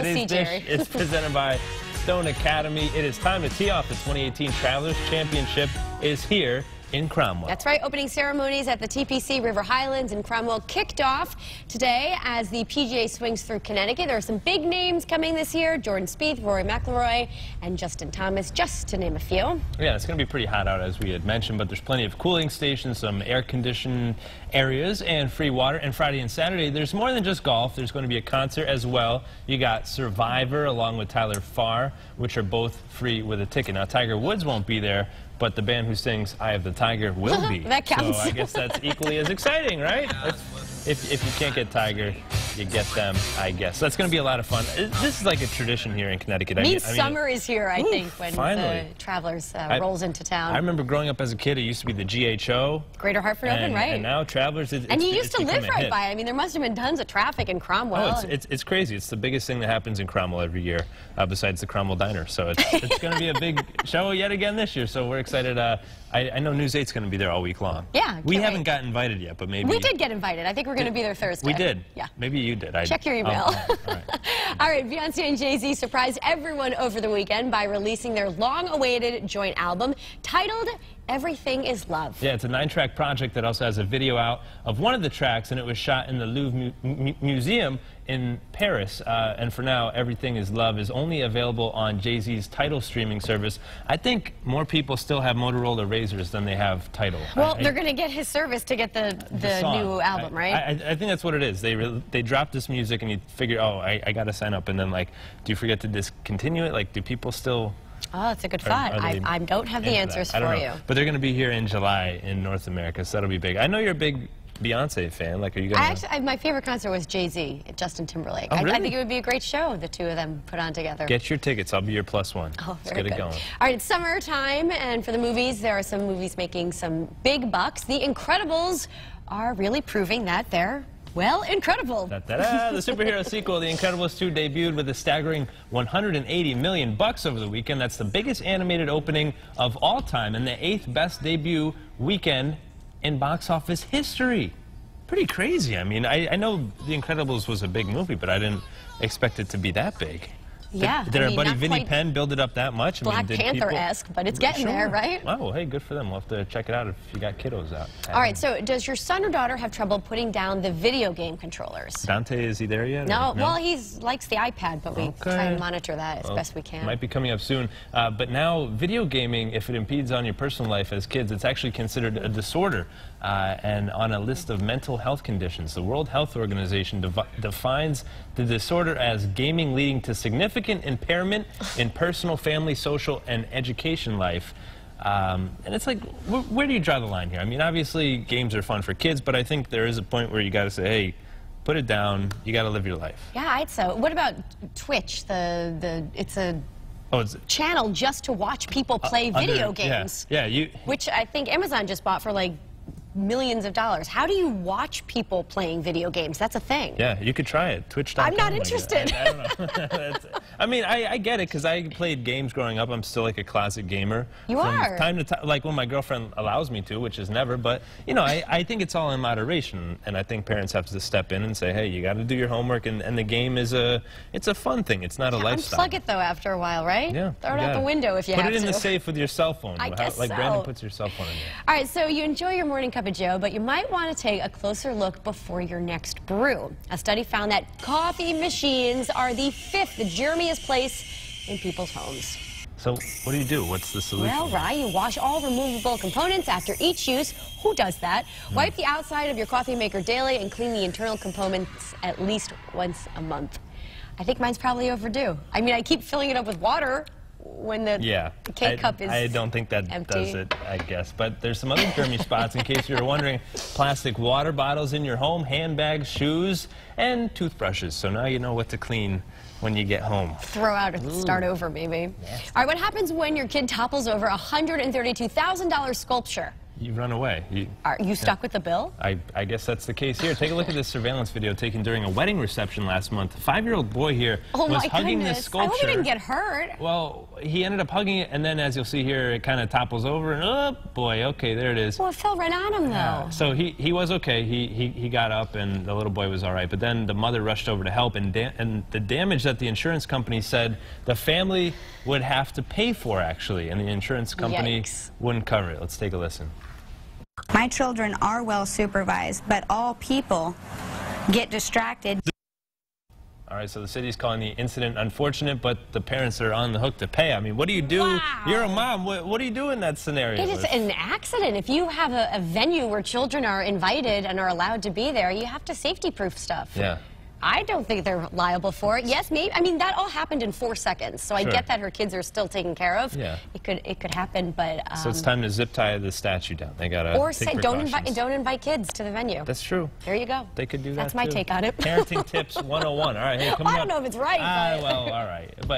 We'll see, Jerry. Dish is presented by Stone Academy. It is time to tee off the 2018 Travelers Championship is here in Cromwell. That's right. Opening ceremonies at the TPC River Highlands in Cromwell kicked off today as the PGA swings through Connecticut. There are some big names coming this year: Jordan Spieth, Rory McIlroy, and Justin Thomas, just to name a few. Yeah, it's going to be pretty hot out, as we had mentioned, but there's plenty of cooling stations, some air-conditioned areas, and free water. And Friday and Saturday, there's more than just golf. There's going to be a concert as well. You got Survivor along with Tyler Farr, which are both free with a ticket. Now, Tiger Woods won't be there, but the band who sings Eye of the Tiger will be. That counts. So I guess that's equally as exciting, right? If you can't get Tiger, you get them, I guess. So that's going to be a lot of fun. This is like a tradition here in Connecticut. I mean, summer is here, I think, when finally. the Travelers rolls into town. I remember growing up as a kid, it used to be the GHO. Greater Hartford Open, right? And now Travelers, and you used to live right by it. I mean, there must have been tons of traffic in Cromwell. Oh, it's crazy. It's the biggest thing that happens in Cromwell every year, besides the Cromwell Diner. So it's going to be a big show yet again this year. So we're excited. I know News 8's going to be there all week long. Yeah, we haven't got invited yet, but maybe... We did get invited. I think we're going to be there Thursday. We did? Yeah. Maybe you did. Check your email. All right. All right, Beyonce and Jay-Z surprised everyone over the weekend by releasing their long-awaited joint album titled Everything Is Love. Yeah, it's a 9-track project that also has a video out of one of the tracks, and it was shot in the Louvre Museum in Paris. And for now, Everything Is Love is only available on Jay-Z's Tidal streaming service. I think more people still have Motorola Razrs than they have Tidal. Well, they're going to get his service to get the new album, right? I think that's what it is. They dropped this music, and you figure, oh, I got to sign up. And then, like, do you forget to discontinue it? Like, do people still... Oh, that's a good thought. I don't have the answers for you. But they're going to be here in July in North America, so that'll be big. I know you're a big Beyonce fan. Like, are you going to... my favorite concert was Jay-Z at Justin Timberlake. Oh, really? I think it would be a great show, the two of them put on together. Get your tickets. I'll be your +1. Oh, Let's get it going. All right, it's summertime, and for the movies, there are some movies making some big bucks. The Incredibles are really proving that they're, well, incredible. The superhero sequel, The Incredibles 2, debuted with a staggering $180 million over the weekend. That's the biggest animated opening of all time and the 8th best debut weekend in box office history. Pretty crazy. I mean, I know The Incredibles was a big movie, but I didn't expect it to be that big. Yeah. Did our buddy Vinnie Penn build it up that much? Black Panther-esque, but it's getting there, right? Oh, well, hey, good for them. We'll have to check it out if you got kiddos out. All right, so does your son or daughter have trouble putting down the video game controllers? Dante, is he there yet? No, well, he likes the iPad, but we try and monitor that as best we can. Might be coming up soon. But now, video gaming, if it impedes on your personal life as kids, it's actually considered a disorder and on a list of mental health conditions. The World Health Organization defines the disorder as gaming leading to significant impairment in personal, family, social, and education life. And it's like, where do you draw the line here? I mean, obviously, games are fun for kids, but I think there is a point where you got to say, hey, put it down. You got to live your life. Yeah, I'd so. What about Twitch? It's a channel just to watch people play video games. Yeah, which I think Amazon just bought for like millions of dollars. How do you watch people playing video games? That's a thing. Yeah, you could try it. Twitch.com. I'm not interested. I don't know. I mean, I get it, because I played games growing up. I'm still like a classic gamer. You are. From time to time, like when my girlfriend allows me to, which is never. But, you know, I think it's all in moderation. And I think parents have to step in and say, hey, you got to do your homework. And the game is it's a fun thing. It's not a lifestyle. Unplug it, though, after a while, right? Yeah. Throw it out the window if you have to. Put it in the safe with your cell phone. I guess like so. Brandon puts your cell phone in there. All right, so you enjoy your morning cup of joe, but you might want to take a closer look before your next brew. A study found that coffee machines are the 5th germiest place in people's homes. So what do you do? What's the solution? Well, Rye, you wash all removable components after each use. Who does that? Wipe the outside of your coffee maker daily and clean the internal components at least once a month. I think mine's probably overdue. I mean, I keep filling it up with water when the K-cup is I don't think that empty. does it, I guess. But there's some other germy spots, in case you're wondering. Plastic water bottles in your home, handbags, shoes, and toothbrushes. So now you know what to clean when you get home. Throw out or start over, maybe. All right, what happens when your kid topples over a $132,000 sculpture? you run away. Are you stuck with the bill? I guess that's the case here. Take a look at this surveillance video taken during a wedding reception last month. A 5-year-old boy here was hugging this sculpture. I hope he didn't get hurt. Well, he ended up hugging it, and then as you'll see here, it kind of topples over, and oh boy, okay, there it is. Well, it fell right on him, though. So he was okay. He got up, and the little boy was all right. But then the mother rushed over to help, and the damage that the insurance company said the family would have to pay for, actually, and the insurance company wouldn't cover it. Let's take a listen. My children are well supervised, but all people get distracted. All right, so the city's calling the incident unfortunate, but the parents are on the hook to pay. I mean, what do you do? Wow. You're a mom. What do you do in that scenario? It is an accident. If you have a venue where children are invited and are allowed to be there, you have to safety-proof stuff. Yeah. I don't think they're liable for it. Yes, maybe. I mean, that all happened in 4 seconds, so I get that her kids are still taken care of. Yeah. It could happen, but so it's time to zip tie the statue down. They gotta or take say don't invite kids to the venue. That's true. There you go. They could do that. That's my take on it. Parenting tips 101. All right, hey, come on. I don't know if it's right. Well, all right, but.